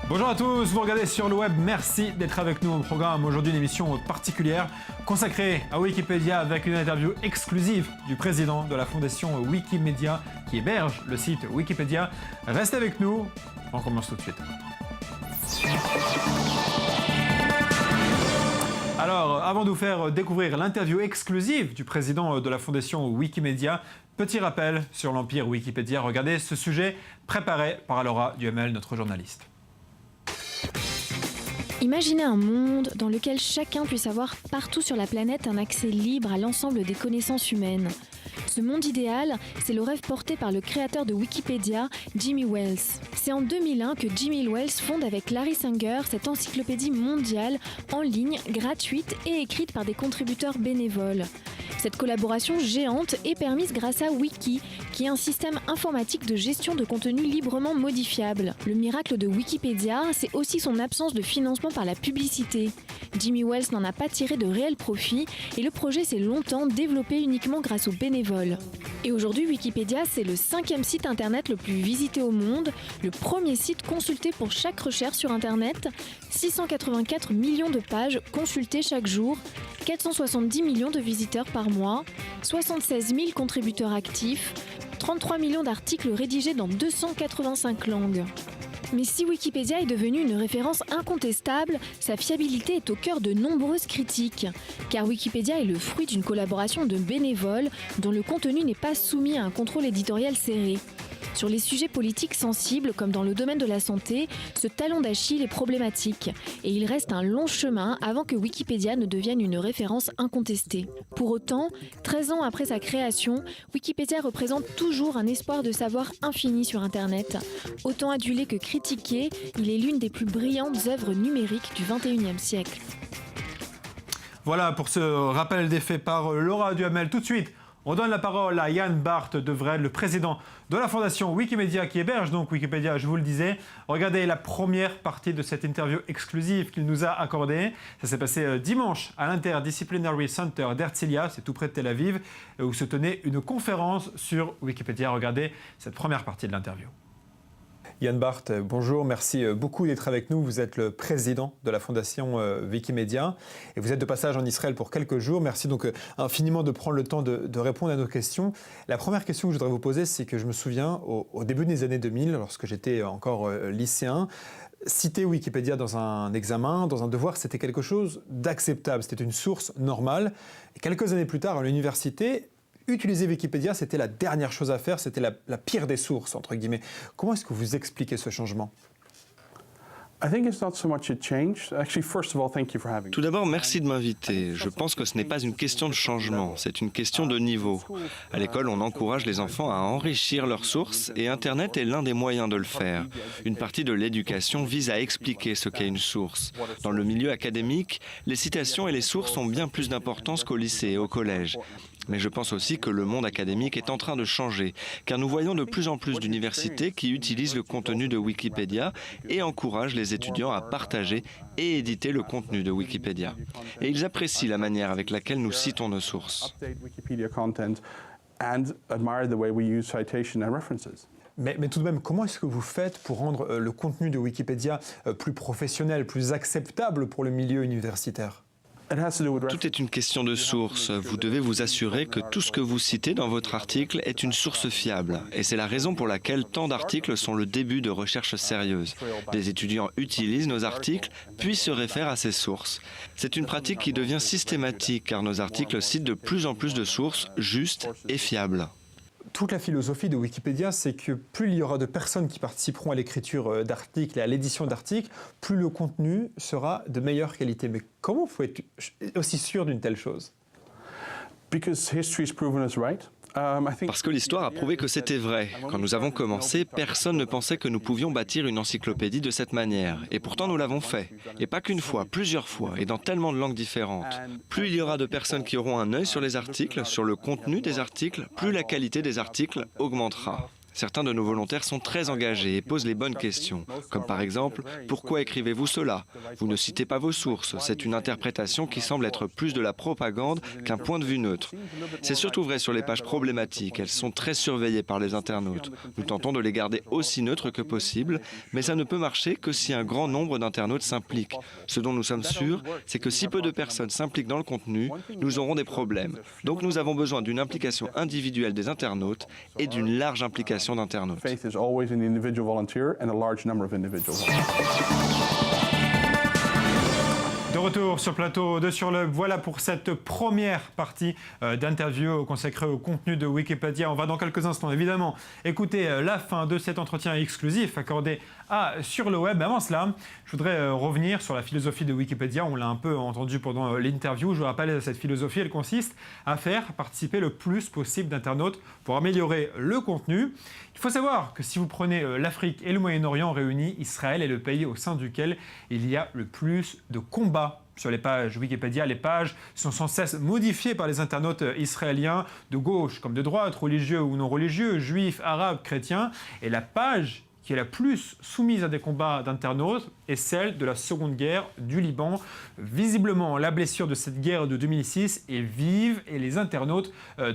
Bonjour à tous, vous regardez sur le web, merci d'être avec nous au programme. Aujourd'hui une émission particulière consacrée à Wikipédia avec une interview exclusive du président de la fondation Wikimedia qui héberge le site Wikipédia. Restez avec nous, on commence tout de suite. Alors, avant de vous faire découvrir l'interview exclusive du président de la fondation Wikimedia, petit rappel sur l'empire Wikipédia. Regardez ce sujet préparé par Laura Duhamel, notre journaliste. Imaginez un monde dans lequel chacun puisse avoir partout sur la planète un accès libre à l'ensemble des connaissances humaines. Ce monde idéal, c'est le rêve porté par le créateur de Wikipédia, Jimmy Wales. C'est en 2001 que Jimmy Wales fonde avec Larry Sanger cette encyclopédie mondiale en ligne, gratuite et écrite par des contributeurs bénévoles. Cette collaboration géante est permise grâce à Wiki, qui est un système informatique de gestion de contenu librement modifiable. Le miracle de Wikipédia, c'est aussi son absence de financement par la publicité. Jimmy Wales n'en a pas tiré de réel profit et le projet s'est longtemps développé uniquement grâce aux bénévoles. Et aujourd'hui, Wikipédia, c'est le 5e site internet le plus visité au monde, le premier site consulté pour chaque recherche sur internet, 684 millions de pages consultées chaque jour, 470 millions de visiteurs par mois, 76 000 contributeurs actifs, 33 millions d'articles rédigés dans 285 langues. Mais si Wikipédia est devenu une référence incontestable, sa fiabilité est au cœur de nombreuses critiques. Car Wikipédia est le fruit d'une collaboration de bénévoles dont le contenu n'est pas soumis à un contrôle éditorial serré. Sur les sujets politiques sensibles, comme dans le domaine de la santé, ce talon d'Achille est problématique. Et il reste un long chemin avant que Wikipédia ne devienne une référence incontestée. Pour autant, 13 ans après sa création, Wikipédia représente toujours un espoir de savoir infini sur Internet. Autant adulé que critiqué, il est l'une des plus brillantes œuvres numériques du XXIe siècle. Voilà pour ce rappel des faits par Laura Duhamel. Tout de suite, on donne la parole à Jan Bart de Vred, le président de la fondation Wikimedia qui héberge donc Wikipédia, je vous le disais. Regardez la première partie de cette interview exclusive qu'il nous a accordée. Ça s'est passé dimanche à l'Interdisciplinary Center d'Herzliya, c'est tout près de Tel Aviv, où se tenait une conférence sur Wikipédia. Regardez cette première partie de l'interview. Jan Bart, bonjour, merci beaucoup d'être avec nous. Vous êtes le président de la fondation Wikimedia et vous êtes de passage en Israël pour quelques jours. Merci donc infiniment de prendre le temps de répondre à nos questions. La première question que je voudrais vous poser, c'est que je me souviens au début des années 2000, lorsque j'étais encore lycéen, citer Wikipédia dans un examen, dans un devoir, c'était quelque chose d'acceptable, c'était une source normale. Et quelques années plus tard, à l'université, utiliser Wikipédia, c'était la dernière chose à faire, c'était la pire des sources, entre guillemets. Comment est-ce que vous expliquez ce changement ? Tout d'abord, merci de m'inviter. Je pense que ce n'est pas une question de changement, c'est une question de niveau. À l'école, on encourage les enfants à enrichir leurs sources et Internet est l'un des moyens de le faire. Une partie de l'éducation vise à expliquer ce qu'est une source. Dans le milieu académique, les citations et les sources ont bien plus d'importance qu'au lycée et au collège. Mais je pense aussi que le monde académique est en train de changer, car nous voyons de plus en plus d'universités qui utilisent le contenu de Wikipédia et encouragent les étudiants à partager et éditer le contenu de Wikipédia. Et ils apprécient la manière avec laquelle nous citons nos sources. Mais tout de même, comment est-ce que vous faites pour rendre le contenu de Wikipédia plus professionnel, plus acceptable pour le milieu universitaire ? Tout est une question de source. Vous devez vous assurer que tout ce que vous citez dans votre article est une source fiable. Et c'est la raison pour laquelle tant d'articles sont le début de recherches sérieuses. Des étudiants utilisent nos articles, puis se réfèrent à ces sources. C'est une pratique qui devient systématique car nos articles citent de plus en plus de sources justes et fiables. Toute la philosophie de Wikipédia, c'est que plus il y aura de personnes qui participeront à l'écriture d'articles et à l'édition d'articles, plus le contenu sera de meilleure qualité. Mais comment vous pouvez être aussi sûr d'une telle chose ? Parce que l'histoire a prouvé que c'était vrai. Quand nous avons commencé, personne ne pensait que nous pouvions bâtir une encyclopédie de cette manière. Et pourtant, nous l'avons fait. Et pas qu'une fois, plusieurs fois, et dans tellement de langues différentes. Plus il y aura de personnes qui auront un œil sur les articles, sur le contenu des articles, plus la qualité des articles augmentera. Certains de nos volontaires sont très engagés et posent les bonnes questions, comme par exemple « Pourquoi écrivez-vous cela ? Vous ne citez pas vos sources. C'est une interprétation qui semble être plus de la propagande qu'un point de vue neutre. » C'est surtout vrai sur les pages problématiques. Elles sont très surveillées par les internautes. Nous tentons de les garder aussi neutres que possible, mais ça ne peut marcher que si un grand nombre d'internautes s'impliquent. Ce dont nous sommes sûrs, c'est que si peu de personnes s'impliquent dans le contenu, nous aurons des problèmes. Donc nous avons besoin d'une implication individuelle des internautes et d'une large implication d'internautes. De retour sur le plateau de Sur le, voilà pour cette première partie d'interview consacrée au contenu de Wikipédia. On va dans quelques instants évidemment écouter la fin de cet entretien exclusif accordé à Sur le web. Mais avant cela, je voudrais revenir sur la philosophie de Wikipédia. On l'a un peu entendu pendant l'interview. Je vous rappelle, cette philosophie, elle consiste à faire participer le plus possible d'internautes pour améliorer le contenu. Il faut savoir que si vous prenez l'Afrique et le Moyen-Orient réunis, Israël est le pays au sein duquel il y a le plus de combats sur les pages Wikipédia. Les pages sont sans cesse modifiées par les internautes israéliens de gauche comme de droite, religieux ou non religieux, juifs, arabes, chrétiens. Et la page qui est la plus soumise à des combats d'internautes est celle de la Seconde Guerre du Liban. Visiblement, la blessure de cette guerre de 2006 est vive et les internautes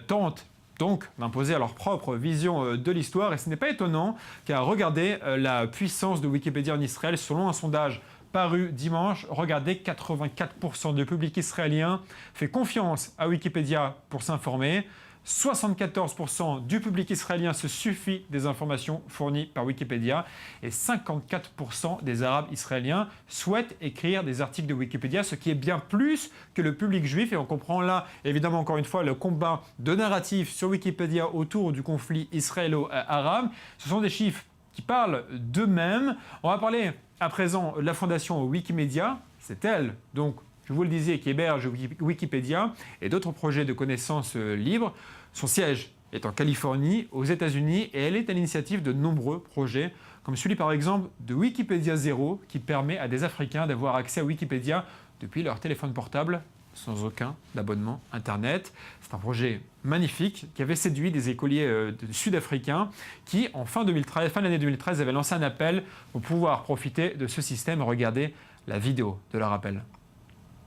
tentent donc d'imposer leur propre vision de l'histoire. Et ce n'est pas étonnant, car regardez la puissance de Wikipédia en Israël. Selon un sondage paru dimanche, regardez, 84% du public israélien fait confiance à Wikipédia pour s'informer. 74% du public israélien se suffit des informations fournies par Wikipédia et 54% des Arabes israéliens souhaitent écrire des articles de Wikipédia, ce qui est bien plus que le public juif. Et on comprend là, évidemment, encore une fois, le combat de narratifs sur Wikipédia autour du conflit israélo-arabe. Ce sont des chiffres qui parlent d'eux-mêmes. On va parler à présent de la fondation Wikimedia. C'est elle, donc, je vous le disais, qui héberge Wikipédia et d'autres projets de connaissances libres. Son siège est en Californie, aux États-Unis, et elle est à l'initiative de nombreux projets, comme celui par exemple de Wikipédia Zero, qui permet à des Africains d'avoir accès à Wikipédia depuis leur téléphone portable, sans aucun abonnement Internet. C'est un projet magnifique qui avait séduit des écoliers sud-africains qui, en fin de l'année 2013, avaient lancé un appel pour pouvoir profiter de ce système. Regardez la vidéo de leur appel.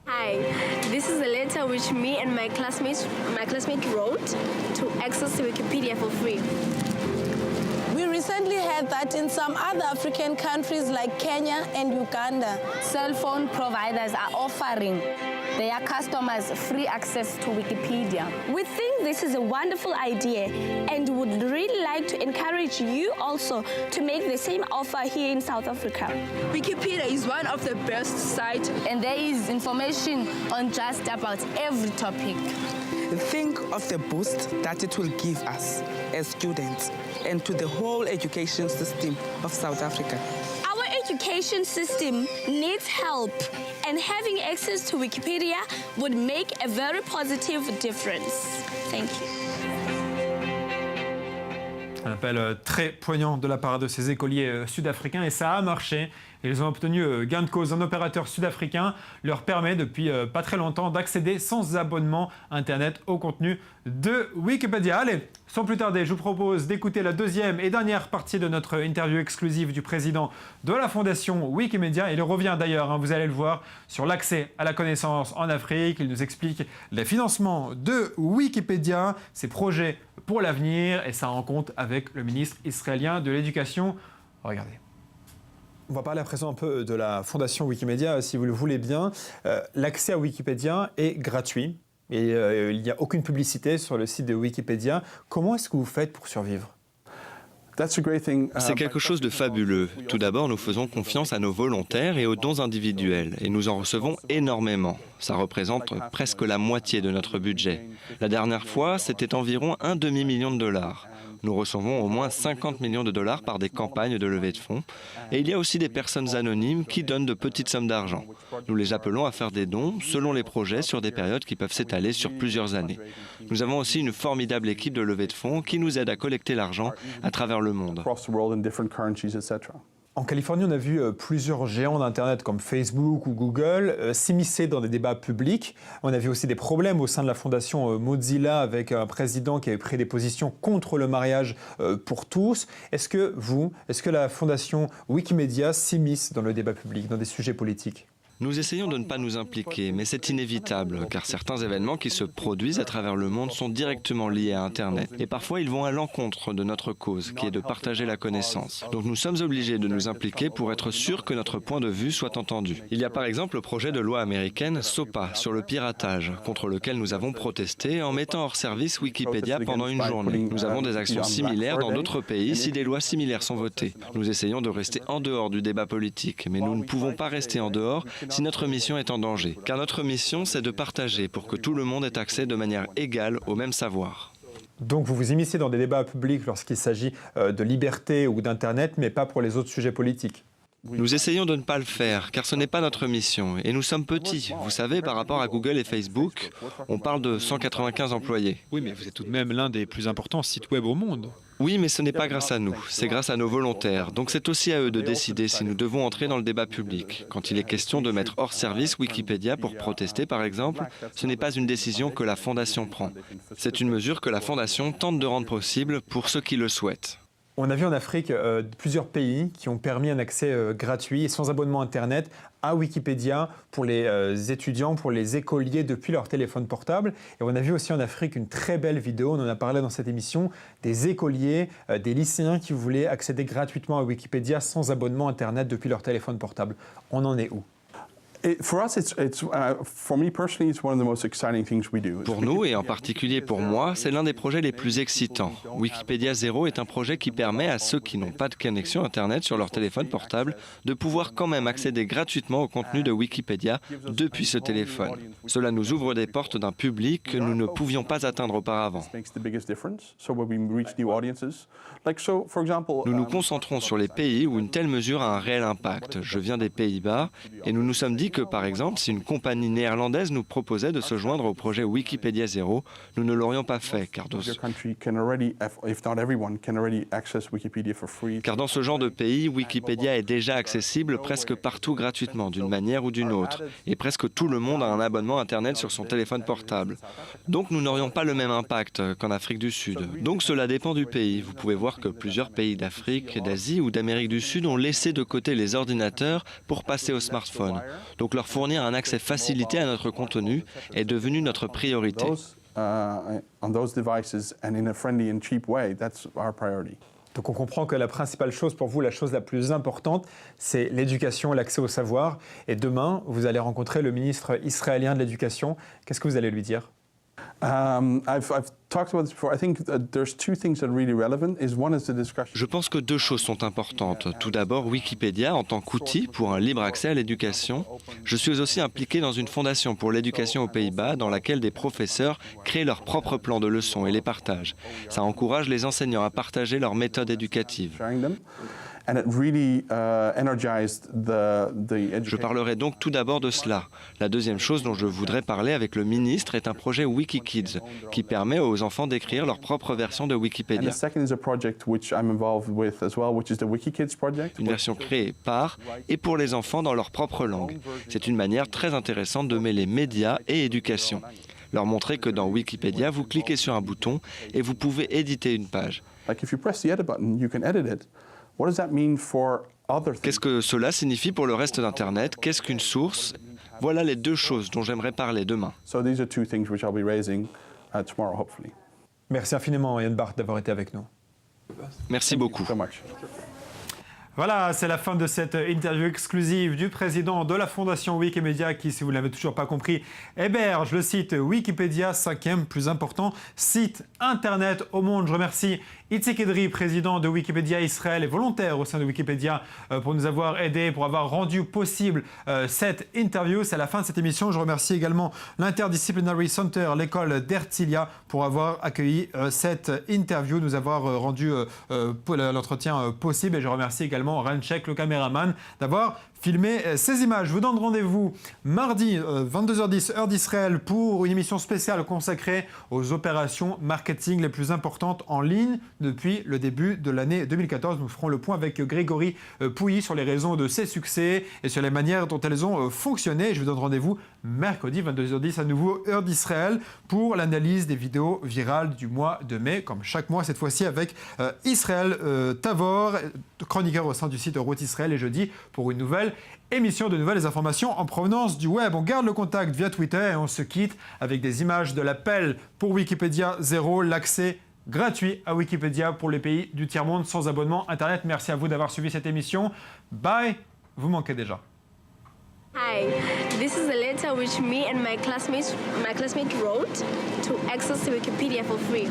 Hi, this is a letter which me and my classmate wrote to access Wikipedia for free. We recently heard that in some other African countries like Kenya and Uganda, Cell phone providers are offering their customers free access to Wikipedia. We think this is a wonderful idea and would really like to encourage you also to make the same offer here in South Africa. Wikipedia is one of the best sites, And there is information on just about every topic. Think of the boost that it will give us as students and to the whole education system of South Africa. Our education system needs help, and having access to Wikipedia would make a very positive difference. Thank you. Un appel très poignant de la part de ces écoliers sud-africains, et ça a marché. Ils ont obtenu gain de cause. Un opérateur sud-africain leur permet depuis pas très longtemps d'accéder sans abonnement Internet au contenu de Wikipédia. Allez, sans plus tarder, je vous propose d'écouter la deuxième et dernière partie de notre interview exclusive du président de la fondation Wikimedia. Il revient d'ailleurs, vous allez le voir, sur l'accès à la connaissance en Afrique. Il nous explique les financements de Wikipédia, ses projets pour l'avenir et sa rencontre avec le ministre israélien de l'Éducation. Regardez. On va parler à présent un peu de la fondation Wikimedia, si vous le voulez bien. L'accès à Wikipédia est gratuit et il n'y a aucune publicité sur le site de Wikipédia. Comment est-ce que vous faites pour survivre ? C'est quelque chose de fabuleux. Tout d'abord, nous faisons confiance à nos volontaires et aux dons individuels, et nous en recevons énormément. Ça représente presque la moitié de notre budget. La dernière fois, c'était environ un demi-million de dollars. Nous recevons au moins 50 millions de dollars par des campagnes de levée de fonds. Et il y a aussi des personnes anonymes qui donnent de petites sommes d'argent. Nous les appelons à faire des dons selon les projets sur des périodes qui peuvent s'étaler sur plusieurs années. Nous avons aussi une formidable équipe de levée de fonds qui nous aide à collecter l'argent à travers le monde. En Californie, on a vu plusieurs géants d'Internet comme Facebook ou Google s'immiscer dans des débats publics. On a vu aussi des problèmes au sein de la fondation Mozilla avec un président qui avait pris des positions contre le mariage pour tous. Est-ce que la fondation Wikimedia s'immisce dans le débat public, dans des sujets politiques ? Nous essayons de ne pas nous impliquer, mais c'est inévitable, car certains événements qui se produisent à travers le monde sont directement liés à Internet. Et parfois, ils vont à l'encontre de notre cause, qui est de partager la connaissance. Donc nous sommes obligés de nous impliquer pour être sûrs que notre point de vue soit entendu. Il y a par exemple le projet de loi américaine SOPA sur le piratage, contre lequel nous avons protesté en mettant hors service Wikipédia pendant une journée. Nous avons des actions similaires dans d'autres pays si des lois similaires sont votées. Nous essayons de rester en dehors du débat politique, mais nous ne pouvons pas rester en dehors si notre mission est en danger. Car notre mission, c'est de partager pour que tout le monde ait accès de manière égale au même savoir. Donc vous vous immiscez dans des débats publics lorsqu'il s'agit de liberté ou d'Internet, mais pas pour les autres sujets politiques. Nous essayons de ne pas le faire, car ce n'est pas notre mission. Et nous sommes petits. Vous savez, par rapport à Google et Facebook, on parle de 195 employés. Oui, mais vous êtes tout de même l'un des plus importants sites web au monde. Oui, mais ce n'est pas grâce à nous, c'est grâce à nos volontaires. Donc c'est aussi à eux de décider si nous devons entrer dans le débat public. Quand il est question de mettre hors service Wikipédia pour protester, par exemple, ce n'est pas une décision que la Fondation prend. C'est une mesure que la Fondation tente de rendre possible pour ceux qui le souhaitent. On a vu en Afrique plusieurs pays qui ont permis un accès gratuit et sans abonnement Internet à Wikipédia pour les étudiants, pour les écoliers depuis leur téléphone portable. Et on a vu aussi en Afrique une très belle vidéo, on en a parlé dans cette émission, des écoliers, des lycéens qui voulaient accéder gratuitement à Wikipédia sans abonnement Internet depuis leur téléphone portable. On en est où ? Pour nous, et en particulier pour moi, c'est l'un des projets les plus excitants. Wikipédia Zero est un projet qui permet à ceux qui n'ont pas de connexion Internet sur leur téléphone portable de pouvoir quand même accéder gratuitement au contenu de Wikipédia depuis ce téléphone. Cela nous ouvre des portes d'un public que nous ne pouvions pas atteindre auparavant. Nous nous concentrons sur les pays où une telle mesure a un réel impact. Je viens des Pays-Bas et nous nous sommes dit que, par exemple, si une compagnie néerlandaise nous proposait de se joindre au projet Wikipédia Zero, nous ne l'aurions pas fait, car dans ce genre de pays, Wikipédia est déjà accessible presque partout gratuitement, d'une manière ou d'une autre, et presque tout le monde a un abonnement Internet sur son téléphone portable. Donc nous n'aurions pas le même impact qu'en Afrique du Sud. Donc cela dépend du pays. Vous pouvez voir que plusieurs pays d'Afrique, d'Asie ou d'Amérique du Sud ont laissé de côté les ordinateurs pour passer au smartphone. Donc leur fournir un accès facilité à notre contenu est devenu notre priorité. Donc on comprend que la principale chose pour vous, la chose la plus importante, c'est l'éducation et l'accès au savoir. Et demain, vous allez rencontrer le ministre israélien de l'Éducation. Qu'est-ce que vous allez lui dire ? Je pense que deux choses sont importantes. Tout d'abord, Wikipédia en tant qu'outil pour un libre accès à l'éducation. Je suis aussi impliqué dans une fondation pour l'éducation aux Pays-Bas dans laquelle des professeurs créent leurs propres plans de leçons et les partagent. Ça encourage les enseignants à partager leurs méthodes éducatives. Je parlerai donc tout d'abord de cela. La deuxième chose dont je voudrais parler avec le ministre est un projet Wikikids qui permet aux enfants d'écrire leur propre version de Wikipédia. Une version créée par et pour les enfants dans leur propre langue. C'est une manière très intéressante de mêler médias et éducation. Leur montrer que dans Wikipédia, vous cliquez sur un bouton et vous pouvez éditer une page. Qu'est-ce que cela signifie pour le reste d'Internet? Qu'est-ce qu'une source? Voilà les deux choses dont j'aimerais parler demain. Merci infiniment, Jan Barth, d'avoir été avec nous. Merci beaucoup. Voilà, c'est la fin de cette interview exclusive du président de la Fondation Wikimedia qui, si vous ne l'avez toujours pas compris, héberge le site Wikipédia, 5e plus important site internet au monde. Je remercie Itzik Edri, président de Wikipédia Israël et volontaire au sein de Wikipédia, pour nous avoir aidés, pour avoir rendu possible cette interview. C'est la fin de cette émission. Je remercie également l'Interdisciplinary Center, l'école d'Herzliya, pour avoir accueilli cette interview, nous avoir rendu l'entretien possible. Et je remercie également également Renchek, le caméraman, d'avoir filmé ces images. Je vous donne rendez-vous mardi 22h10 heure d'Israël pour une émission spéciale consacrée aux opérations marketing les plus importantes en ligne depuis le début de l'année 2014. Nous ferons le point avec Grégory Pouilly sur les raisons de ces succès et sur les manières dont elles ont fonctionné. Je vous donne rendez-vous mercredi 22h10 à nouveau heure d'Israël pour l'analyse des vidéos virales du mois de mai, comme chaque mois cette fois-ci avec Israël Tavor, chroniqueur au sein du site Route Israël, et jeudi pour une nouvelle émission de nouvelles informations en provenance du web. On garde le contact via Twitter et on se quitte avec des images de l'appel pour Wikipédia 0, l'accès gratuit à Wikipédia pour les pays du tiers-monde sans abonnement Internet. Merci à vous d'avoir suivi cette émission. Bye, vous manquez déjà. Hi, this is a letter which me and my classmate wrote to access Wikipedia for free.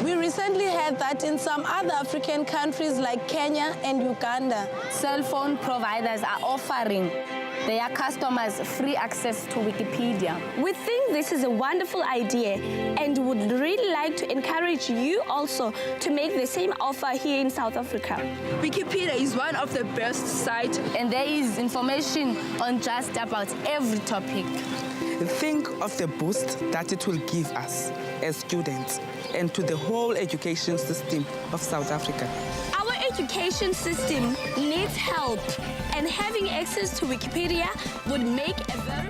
We recently heard that in some other African countries like Kenya and Uganda, Cell phone providers are offering their customers free access to Wikipedia. We think this is a wonderful idea and would really like to encourage you also to make the same offer here in South Africa. Wikipedia is one of the best sites, And there is information on just about every topic. Think of the boost that it will give us as students and to the whole education system of South Africa. Our education system needs help, and having access to Wikipedia would make a very